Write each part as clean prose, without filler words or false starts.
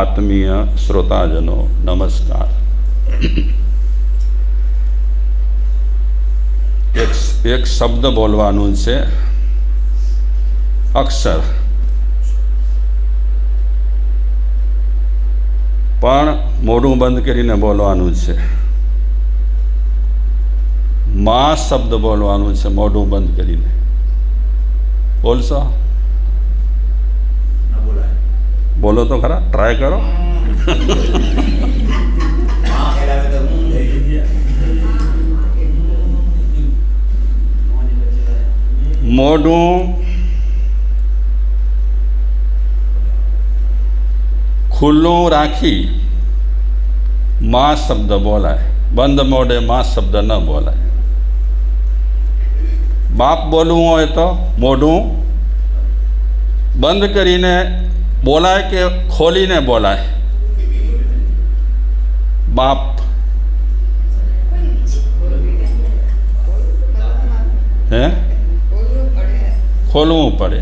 આત્મીય શ્રોતાજનો નમસ્કાર। એક શબ્દ બોલવાનું છે, અક્ષર, પણ મોઢું બંધ કરીને બોલવાનું છે। માં શબ્દ બોલવાનું છે, મોઢું બંધ કરીને। બોલશો? બોલો તો ખરા, ટ્રાય કરો। મોઢું ખુલ્લું રાખી માં શબ્દ બોલાય, બંધ મોઢે માં શબ્દ ન બોલાય। બાપ બોલવું હોય તો મોઢું બંધ કરીને બોલાય કે ખોલીને બોલાય? બાપ હે ખોલવું પડે।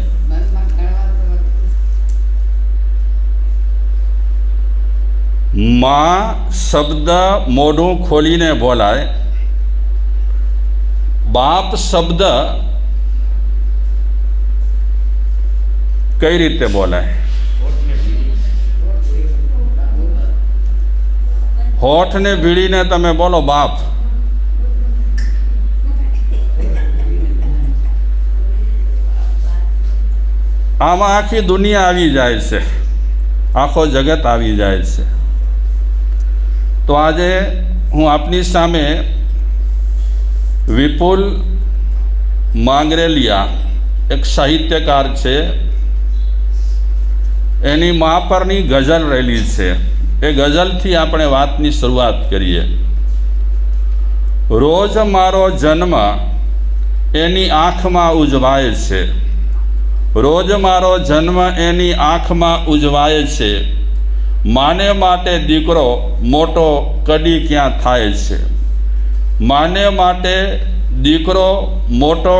માં શબ્દ મોઢું ખોલીને બોલાય, બાપ શબ્દ કઈ રીતે બોલાય? હોઠને ભીડીને તમે બોલો બાપ, આમાં આખી દુનિયા આવી જાય છે, આખો જગત આવી જાય છે। તો આજે હું આપની સામે વિપુલ માંગરેલિયા, એક સાહિત્યકાર છે, એની મા પરની ગઝલ રહેલી છે। એ ગઝલથી આપણે વાતની શરૂઆત કરીએ। રોજ મારો જન્મ એની આંખમાં ઉજવાય છે, રોજ મારો જન્મ એની આંખમાં ઉજવાય છે। માને માટે દીકરો મોટો કદી ક્યાં થાય છે, માને માટે દીકરો મોટો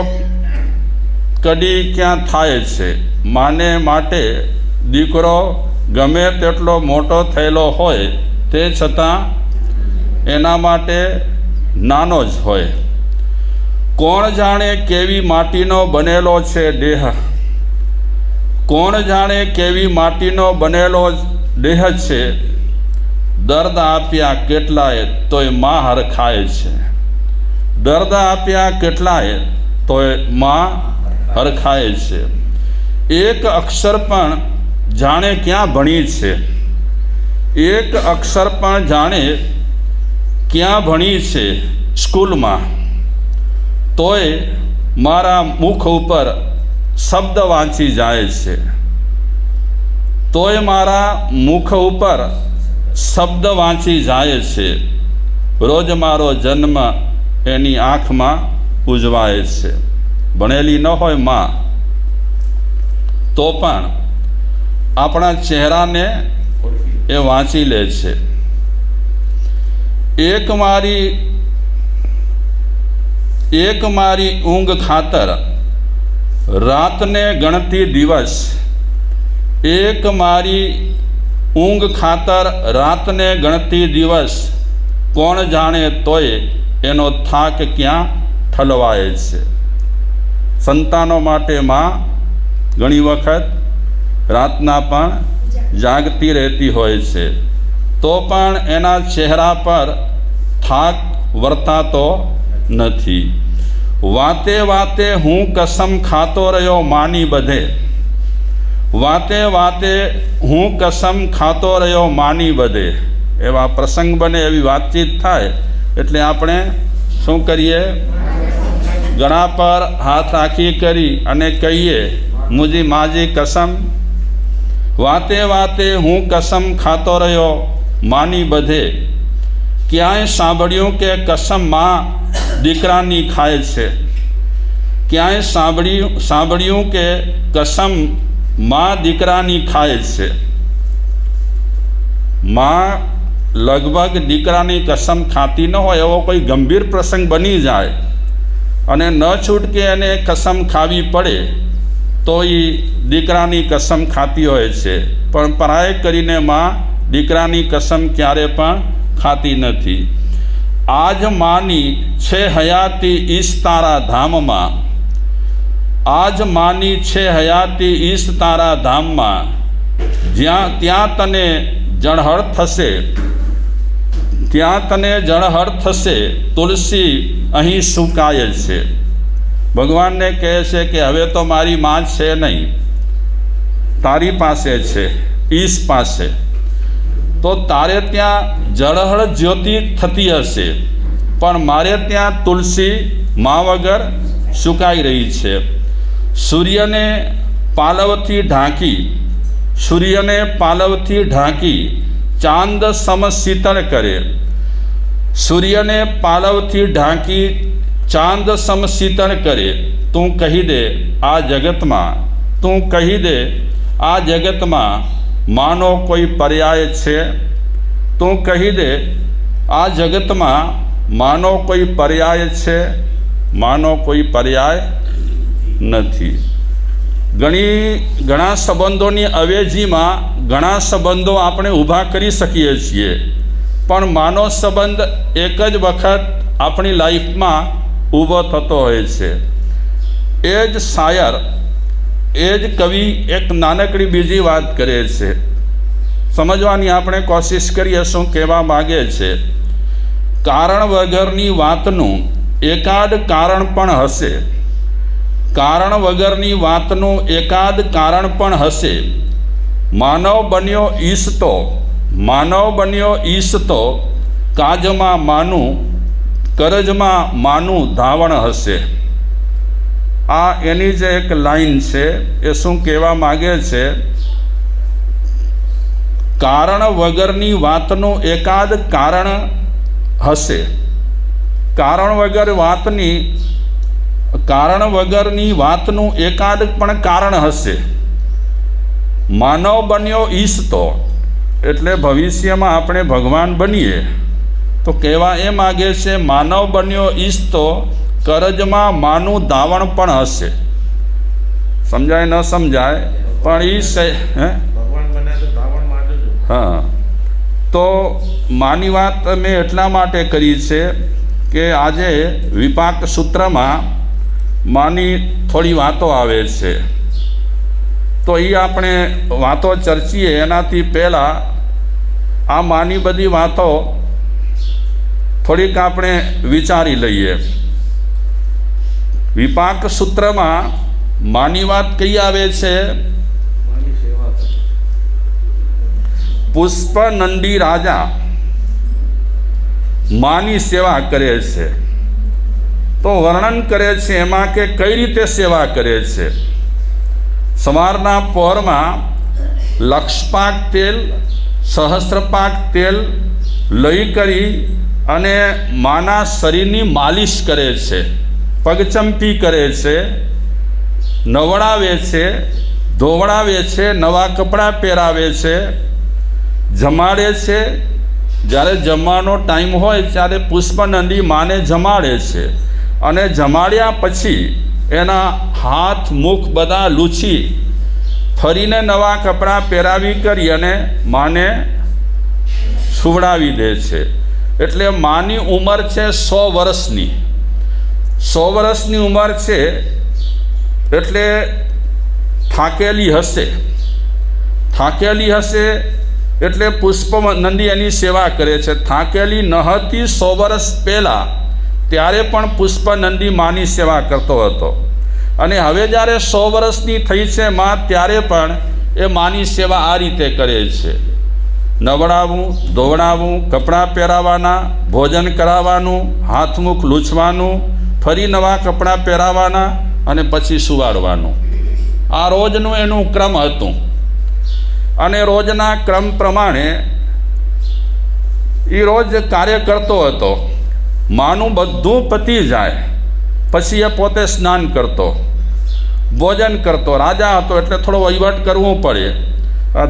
કદી ક્યાં થાય છે। માને માટે દીકરો ગમે તેટલો મોટો થયેલો હોય તે છતાં એના માટે નાનો જ હોય। કોણ જાણે કેવી માટીનો બનેલો છે દેહ, કોણ જાણે કેવી માટીનો બનેલો દેહ છે। દર્દ આપ્યા કેટલાય તોય માં હરખાય છે, દર્દ આપ્યા કેટલાય તોય માં હરખાય છે। એક અક્ષર પણ જાણે ક્યાં ભણી છે, એક અક્ષર પણ જાણે ક્યાં ભણી છે સ્કૂલમાં, તોય મારા મુખ ઉપર શબ્દ વાંચી જાય છે, તોય મારા મુખ ઉપર શબ્દ વાંચી જાય છે। રોજ મારો જન્મ એની આંખમાં ઉજવાય છે। ભણેલી ન હોય માં તો પણ આપણા ચહેરાને એ વાંચી લે છે। એક મારી ઊંઘ ખાતર રાતને ગણતી દિવસ, એક મારી ઊંઘ ખાતર રાતને ગણતી દિવસ। કોણ જાણે તોય એનો થાક ક્યાં ઠલવાય છે। સંતાનો માટે માં ઘણી વખત રાતના પણ જાગતી રહેતી હોય છે, તો પણ એના ચહેરા પર થાક વર્તાતો નથી। વાતે વાતે હું કસમ ખાતો રહ્યો માની બધે, વાતે વાતે હું કસમ ખાતો રહ્યો માની બધે। એવા પ્રસંગ બને, એવી વાતચીત થાય એટલે આપણે શું કરીએ? ગળા પર હાથ રાખી કરી અને કહીએ મુજી માજી કસમ। વાતે વાતે હું કસમ ખાતો રહ્યો માની બધે। ક્યાંય સાંભળ્યું કે કસમ માં દીકરાની ખાય છે, ક્યાંય સાંભળ્યું કે કસમ માં દીકરાની ખાય છે। માં લગભગ દીકરાની કસમ ખાતી ન હોય એવો કોઈ ગંભીર પ્રસંગ બની જાય અને ન છૂટકે એને કસમ ખાવી પડે તો એ દીકરાની કસમ ખાતી હોય છે, પણ પરાય કરીને માં દીકરાની કસમ ક્યારે પણ ખાતી નથી. આજ માની છે હયાતી ઈશ તારા ધામમાં, આજ માની છે હયાતી ઈશ તારા ધામમાં, ત્યાં તને જળહળ થશે, ત્યાં તને જળહળ થશે, તુલસી અહીં સુકાય છે. ભગવાનને કહે છે કે હવે તો મારી માં છે નહીં, તારી પાસે છે, ઈશ પાસે. તો તારે ત્યાં જળહળ જ્યોતિ થતી હશે, પણ મારે ત્યાં તુલસી મા વગર સુકાઈ રહી છે. સૂર્યને પાલવથી ઢાંકી, સૂર્યને પાલવથી ઢાંકી ચાંદ સમ શીતળ કરે, સૂર્યને પાલવથી ઢાંકી ચાંદ સમ શીતળ કરે. તું કહી દે આ જગતમાં, તું કહી દે આ જગતમાં માનો કોઈ પર્યાય છે, તું કહી દે આ જગતમાં માનો કોઈ પર્યાય છે, માનો કોઈ પર્યાય નથી. ઘણા સંબંધોની અવેજીમાં ઘણા સંબંધો આપણે ઊભા કરી શકીએ છીએ, પણ માનો સંબંધ એક જ વખત આપણી લાઈફમાં ઊભો થતો હોય છે. એ જ શાયર, એ જ કવિ એક નાનકડી બીજી વાત કરે છે, સમજવાની આપણે કોશિશ કરીએ શું કહેવા માગે છે. કારણ વગરની વાતનું એકાદ કારણ પણ હશે, કારણ વગરની વાતનું એકાદ કારણ પણ હશે. માનવ બન્યો ઈશ તો, માનવ બન્યો ઈશ તો, કાજમાં માનું કરજમાં માનું ધાવણ હશે. આ એની જે એક લાઈન છે એ શું કહેવા માગે છે, કારણ વગરની વાતનું એકાદ કારણ હશે. કારણ વગર વાતની, કારણ વગરની વાતનું એકાદ પણ કારણ હશે. માનવ બન્યો ઈશ તો, એટલે ભવિષ્યમાં આપણે ભગવાન બનીએ. તો કહેવા એ માગે છે માનવ બન્યો ઈશ તો, કરજમાં માનું ધાવણ પણ હશે. સમજાય ન સમજાય પણ ઈશ હે હા. તો માની વાત મેં એટલા માટે કરી છે કે આજે વિપાક સૂત્રમાં માની થોડી વાતો આવે છે, તો એ આપણે વાતો ચર્ચીએ એનાથી પહેલાં આ માની બધી વાતો થોડીક આપણે વિચારી લઈએ. વિપાક સૂત્રમાં માની વાત કઈ આવે છે, પુષ્પ નંદી રાજા માની સેવા કરે છે. તો વર્ણન કરે છે એમાં કે કઈ રીતે સેવા કરે છે. સવારના પહોરમાં લક્ષપાક તેલ, સહસ્ત્રપાક તેલ લઈ કરી અને માના શરીરની માલિશ કરે છે, પગચંપી કરે છે, નવડાવે છે, ધોવડાવે છે, નવા કપડાં પહેરાવે છે, જમાડે છે. જ્યારે જમવાનો ટાઈમ હોય ત્યારે પુષ્પનંદી માને જમાડે છે, અને જમાડ્યા પછી એના હાથ મુખ બધા લૂછી ફરીને નવા કપડાં પહેરાવી કરી અને માને સુવડાવી દે છે. એટલે માની ઉંમર છે 100 વર્ષની. 100 વર્ષની ઉંમર છે એટલે થાકેલી હશે, થાકેલી હશે એટલે પુષ્પનંદી એની સેવા કરે છે. થાકેલી ન હતી 100 વર્ષ પહેલાં, ત્યારે પણ પુષ્પનંદી માની સેવા કરતો હતો, અને હવે જ્યારે 100 વર્ષની થઈ છે માં, ત્યારે પણ એ માની સેવા આ રીતે કરે છે. નવડાવવું, ધોવડાવવું, કપડાં પહેરાવાના, ભોજન કરાવવાનું, હાથ મુખ લૂછવાનું, ફરી નવા કપડાં પહેરાવાના અને પછી સુવાડવાનું. આ રોજનું એનું ક્રમ હતું, અને રોજના ક્રમ પ્રમાણે એ રોજ કાર્ય કરતો હતો. માનું બધું પતી જાય પછી એ પોતે સ્નાન કરતો, ભોજન કરતો. રાજા હતો એટલે થોડો વહીવટ કરવું પડે,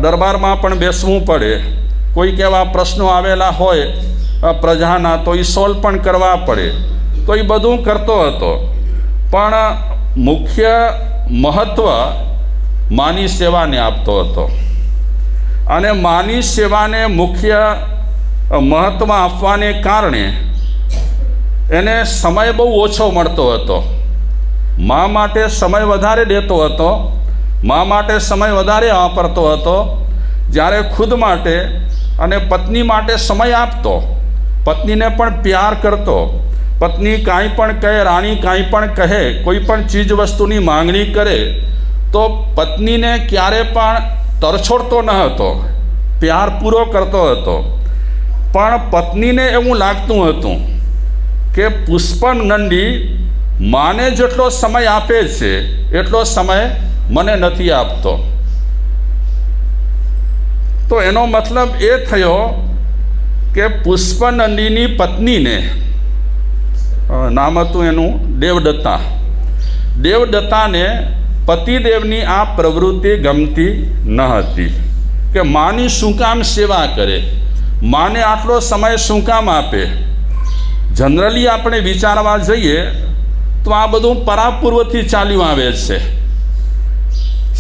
દરબારમાં પણ બેસવું પડે. કોઈક એવા પ્રશ્નો આવેલા હોય પ્રજાના તો એ સોલ્વ પણ કરવા પડે, તો એ બધું કરતો હતો. પણ મુખ્ય મહત્ત્વ માની સેવાને આપતો હતો. અને માની સેવાને મુખ્ય મહત્ત્વ આપવાને કારણે એને સમય બહુ ઓછો મળતો હતો. મા માટે સમય વધારે દેતો હતો, મા માટે સમય વધારે વાપરતો હતો, જ્યારે ખુદ માટે અને પત્ની માટે સમય આપતો. પત્નીને પણ પ્યાર કરતો. પત્ની કાંઈ પણ કહે, રાણી કાંઈ પણ કહે, કોઈ પણ ચીજ વસ્તુની માંગણી કરે તો પત્નીને ક્યારે પણ તરછોડતો ન હતો, પ્યાર પૂરો કરતો હતો. પણ પત્નીને એવું લાગતું હતું કે પુષ્પનંદી માને જેટલો સમય આપે છે એટલો સમય મને નથી આપતો. તો એનો મતલબ એ થયો કે પુષ્પનંદીની પત્નીને, નામ હતું એનું દેવદત્તા, દેવદત્તાને પતિદેવની આ પ્રવૃત્તિ ગમતી ન હતી કે માની શું કામ સેવા કરે, માને આટલો સમય શું કામ આપે. જનરલી આપણે વિચારવા જઈએ તો આ બધું પરાપૂર્વથી ચાલ્યું આવે છે.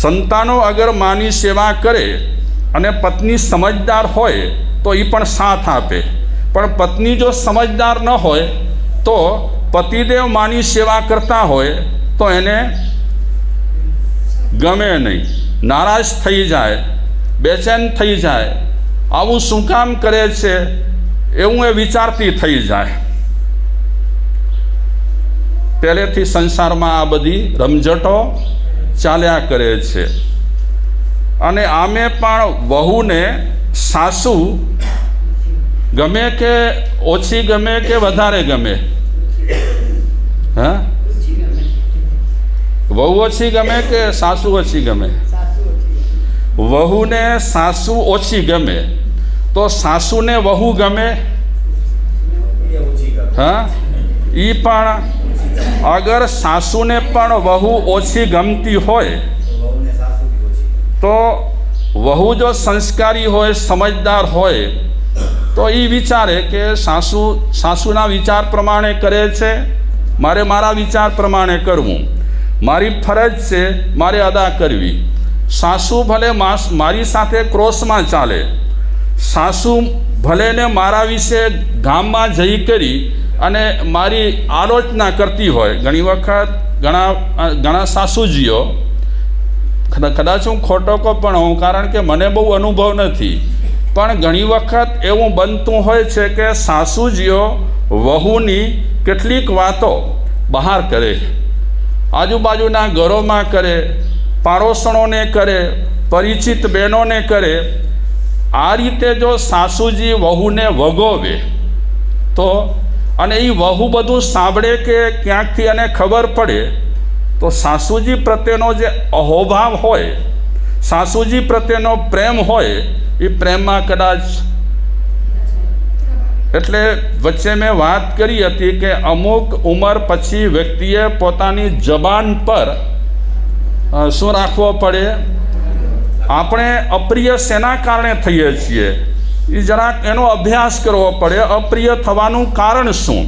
સંતાનો અગર માની સેવા કરે અને પત્ની સમજદાર હોય તો એ પણ સાથ આપે, પણ પત્ની જો સમજદાર ન હોય તો પતિદેવ માની સેવા કરતા હોય તો એને ગમે નહીં, નારાજ થઈ જાય, બેચેન થઈ જાય. આવું શું કામ કરે છે એવું એ વિચારતી થઈ જાય. પહેલેથી સંસારમાં આ બધી રમઝટો ચાલ્યા કરે છે. અને આમે પણ વહુને સાસુ ગમે કે ઓછી ગમે કે વધારે ગમે? હા, વહુ ઓછી ગમે કે સાસુ ઓછી ગમે? વહુને સાસુ ઓછી ગમે તો સાસુને વહુ ગમે? હા, એ પણ અગર સાસુને પણ વહુ ઓછી ગમતી હોય તો વહુ જો સંસ્કારી હોય, સમજદાર હોય તો એ વિચારે કે સાસુના વિચાર પ્રમાણે કરે છે, મારે મારા વિચાર પ્રમાણે કરવું, મારી ફરજ છે મારે અદા કરવી. સાસુ ભલે મારી સાથે ક્રોસમાં ચાલે, સાસુ ભલે ને મારા વિશે ગામમાં જઈ કરી અને મારી આલોચના કરતી હોય. ઘણી વખત ઘણા સાસુજીઓ, કદાચ હું ખોટો કહું પણ હું, કારણ કે મને બહુ અનુભવ નથી, પણ ઘણી વખત એવું બનતું હોય છે કે સાસુજીઓ વહુની કેટલીક વાતો બહાર કરે, આજુબાજુના ઘરોમાં કરે, પાડોશણોને કરે, પરિચિત બહેનોને કરે. આ રીતે જો સાસુજી વહુને વગોવે તો, અને એ વહુ બધું સાંભળે કે ક્યાંકથી એને ખબર પડે તો સાસુજી પ્રત્યેનો જે અહોભાવ હોય, સાસુજી પ્રત્યેનો પ્રેમ હોય, એ પ્રેમમાં કદાચ, એટલે વચ્ચે મેં વાત કરી હતી કે અમુક ઉંમર પછી વ્યક્તિએ પોતાની જબાન પર શું રાખવો પડે? આપણે અપ્રિય શેના કારણે થઈએ છીએ એ જરાક એનો અભ્યાસ કરવો પડે. અપ્રિય થવાનું કારણ શું?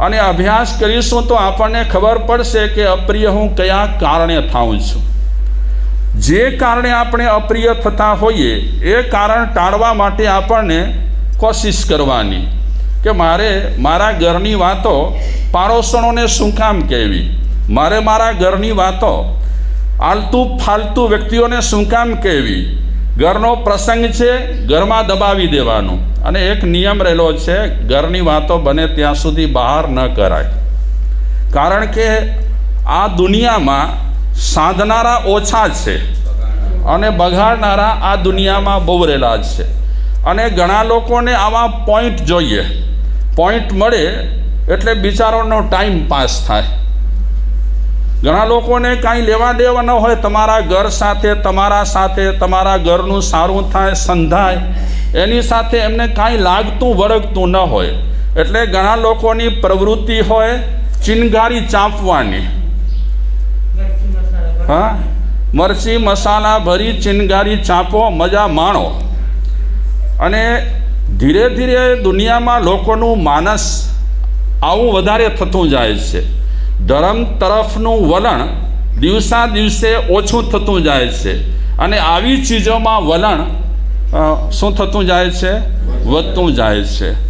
અને અભ્યાસ કરીશું તો આપણને ખબર પડશે કે અપ્રિય હું કયા કારણે થાઉં છું. જે કારણે આપણે અપ્રિય થતા હોઈએ એ કારણ ટાળવા માટે આપણને કોશિશ કરવાની કે મારે મારા ઘરની વાતો પાડોશણોને શું કામ કહેવી, મારે મારા ઘરની વાતો આલતુ ફાલતુ વ્યક્તિઓને શું કામ કહેવી. ઘરનો પ્રસંગ છે, ઘરમાં દબાવી દેવાનું. અને એક નિયમ રહેલો છે, ઘરની વાતો બને ત્યાં સુધી બહાર ન કરાય. કારણ કે આ દુનિયામાં સાધનારા ઓછા છે અને બગાડનારા આ દુનિયામાં બહુ રહેલા છે. અને ઘણા લોકોને આવા પોઈન્ટ જોઈએ, પોઈન્ટ મળે એટલે બિચારોનો ટાઈમ પાસ થાય. ઘણા લોકોને કાંઈ લેવા દેવા ન હોય તમારા ઘર સાથે, તમારા સાથે, તમારા ઘરનું સારું થાય, સંધાય, એની સાથે એમને કાંઈ લાગતું વળગતું ન હોય. એટલે ઘણા લોકોની પ્રવૃત્તિ હોય ચિનગારી ચાંપવાની. હા, મરચી મસાલા ભરી ચિનગારી ચાંપો, મજા માણો. અને ધીરે ધીરે દુનિયામાં લોકોનું માનસ આવું વધારે થતું જાય છે. ધર્મ તરફનું વલણ દિવસા દિવસે ઓછું થતું જાય છે. અને આવી ચીજોમાં વલણ શું થતું જાય છે? વધતું જાય છે.